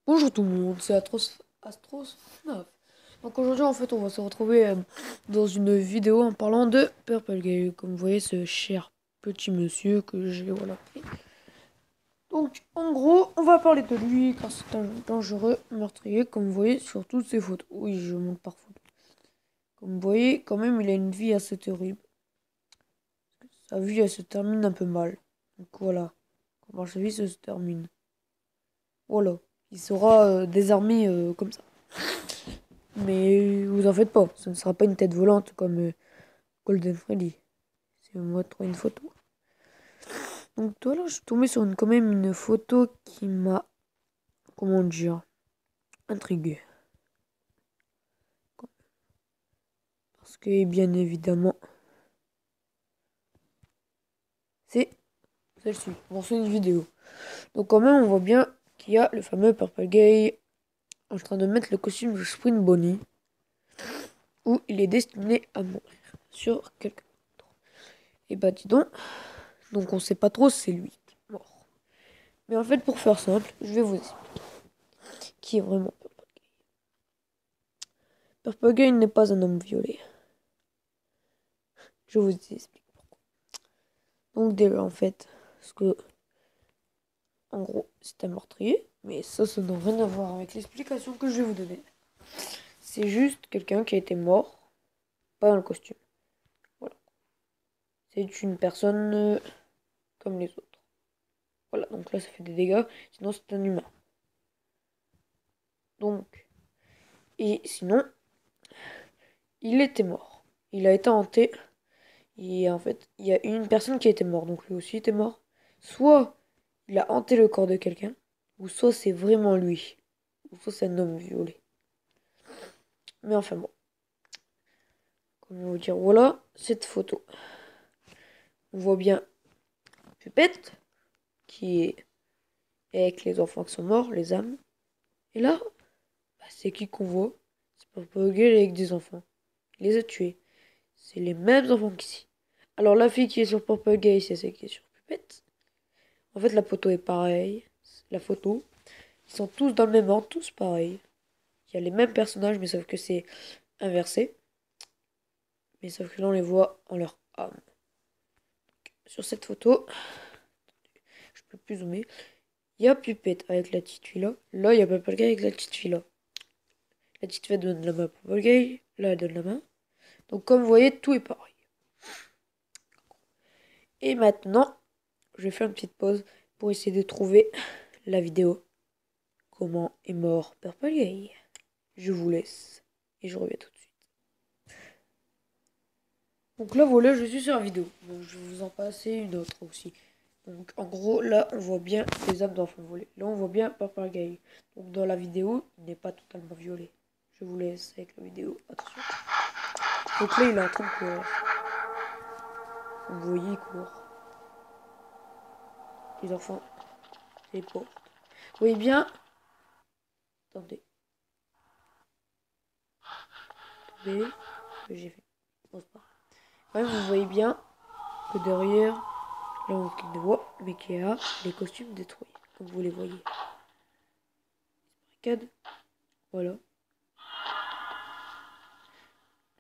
Bonjour tout le monde, c'est Astros9. Donc aujourd'hui en fait on va se retrouver dans une vidéo en parlant de Purple Gay. Comme vous voyez ce cher petit monsieur que j'ai pris. Donc en gros on va parler de lui car c'est un dangereux meurtrier comme vous voyez sur toutes ses photos. Oui je monte par photo. Comme vous voyez quand même il a une vie assez terrible. Sa vie elle se termine un peu mal. Donc voilà comment sa vie se termine. Voilà. Il sera désarmé comme ça. Mais vous en faites pas, ce ne sera pas une tête volante comme Golden Freddy. C'est moi de trouver une photo. Donc voilà, je suis tombé sur quand même une photo qui m'a, comment dire, intrigué. Parce que bien évidemment, c'est celle-ci. Bon, c'est une vidéo. Donc quand même, on voit bien qu'il y a le fameux Purple Gay en train de mettre le costume de Spring Bonnie, où il est destiné à mourir sur quelqu'un d'autre. Et bah dis donc on sait pas trop si c'est lui qui est mort. Mais en fait, pour faire simple, je vais vous expliquer qui est vraiment Purple Gay. Purple Gay n'est pas un homme violé. Je vous explique pourquoi. Donc déjà, en fait, parce que, en gros, c'est un meurtrier, mais ça n'a rien à voir avec l'explication que je vais vous donner. C'est juste quelqu'un qui a été mort, pas dans le costume. Voilà. C'est une personne comme les autres. Voilà, donc là, ça fait des dégâts, sinon c'est un humain. Donc, et sinon, il était mort. Il a été hanté. Et en fait, il y a une personne qui était morte, donc lui aussi était mort. Soit il a hanté le corps de quelqu'un, ou soit c'est vraiment lui, ou soit c'est un homme violé. Mais enfin bon, comment vous dire, voilà cette photo. On voit bien Pupette, qui est avec les enfants qui sont morts, les âmes. Et là, bah, c'est qui qu'on voit? C'est Papa Gueule avec des enfants. Il les a tués. C'est les mêmes enfants qu'ici. Alors la fille qui est sur Papa Gay, c'est celle qui est sur Pupette. En fait, la photo est pareille. La photo. Ils sont tous dans le même ordre, tous pareils. Il y a les mêmes personnages, mais sauf que c'est inversé. Mais sauf que là, on les voit en leur âme. Sur cette photo, je peux plus zoomer. Il y a Pupette avec la petite fille là. Là, il y a Papagay avec la petite fille là. La petite fille donne la main à Papagay. Là, elle donne la main. Donc, comme vous voyez, tout est pareil. Et maintenant, je vais faire une petite pause pour essayer de trouver la vidéo. Comment est mort Papagay. Je vous laisse. Et je reviens tout de suite. Donc là, voilà, je suis sur la vidéo. Donc, je vais vous en passer une autre aussi. Donc en gros, là, on voit bien les âmes d'enfants volés. Là, on voit bien Papagay. Donc dans la vidéo, il n'est pas totalement violé. Je vous laisse avec la vidéo. Attention. Donc là, il est en train de courir. Vous voyez, il court. Les enfants, les portes. Vous voyez bien. Attendez. Attendez. Ce que j'ai fait. Bon, c'est pas grave. Ouais, vous voyez bien que derrière, là, on ne voit, mais qu'il y a les costumes détruits. Comme vous les voyez. Barricade. Voilà.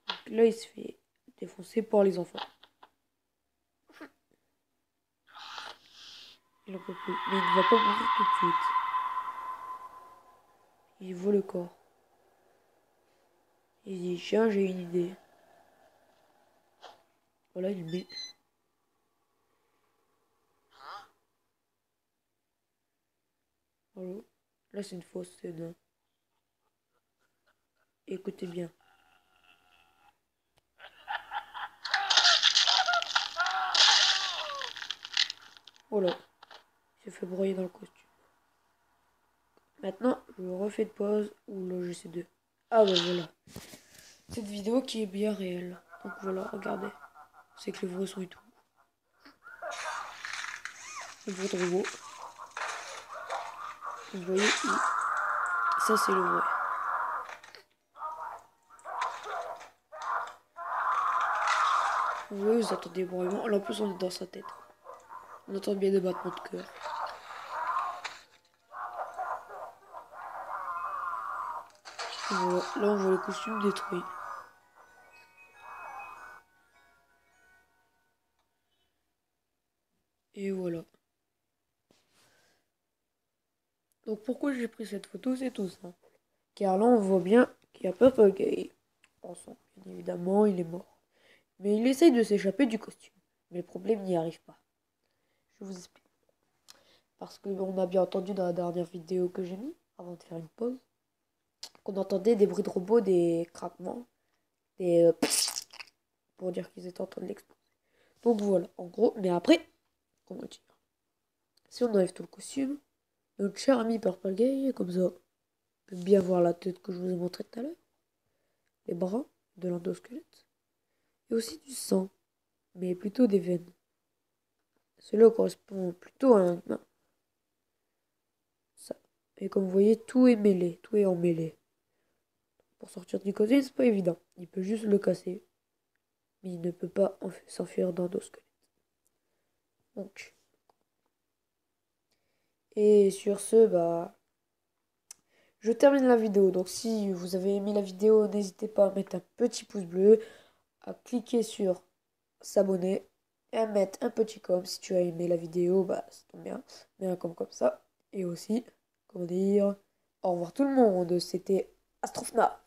Donc là, il se fait défoncer par les enfants. Il en peut plus. Mais il ne va pas mourir tout de suite. Il voit le corps. Il dit, tiens, j'ai une idée. Voilà, il met. Voilà. Là, c'est une fausse scène. Écoutez bien. Voilà. Il s'est fait broyer dans le costume. Maintenant, je refais de pause. Ou là, j'essaie de... Ah bah voilà. Cette vidéo qui est bien réelle. Donc voilà, regardez. C'est que le vrai son et tout. Le vrai robot. Vous voyez, ça c'est le vrai. Vous voyez, vous entendez vraiment. Là, en plus, on est dans sa tête. On entend bien des battements de cœur. Et voilà, là on voit le costume détruit. Et voilà. Donc pourquoi j'ai pris cette photo, c'est tout ça. Car là on voit bien qu'il y a Purple Gay. Ensemble, bien évidemment, il est mort. Mais il essaye de s'échapper du costume. Mais le problème n'y arrive pas. Je vous explique. Parce qu'on a bien entendu dans la dernière vidéo que j'ai mis, avant de faire une pause, qu'on entendait des bruits de robots, des craquements, des pour dire qu'ils étaient en train de l'exploser. Donc voilà, en gros, mais après, comment dire, si on enlève tout le costume, notre cher ami Purple Gay, comme ça, on peut bien voir la tête que je vous ai montré tout à l'heure, les bras de l'endosquelette, et aussi du sang, mais plutôt des veines. Cela correspond plutôt à un humain. Ça. Et comme vous voyez, tout est mêlé, tout est emmêlé. Pour sortir du costume, c'est pas évident. Il peut juste le casser, mais il ne peut pas s'enfuir d'endosquelette. Donc, et sur ce, bah, je termine la vidéo. Donc si vous avez aimé la vidéo, n'hésitez pas à mettre un petit pouce bleu, à cliquer sur s'abonner et à mettre un petit com. Si tu as aimé la vidéo, bah ça tombe bien. Mets un comme ça. Et aussi, comment dire, au revoir tout le monde. C'était Astrofna.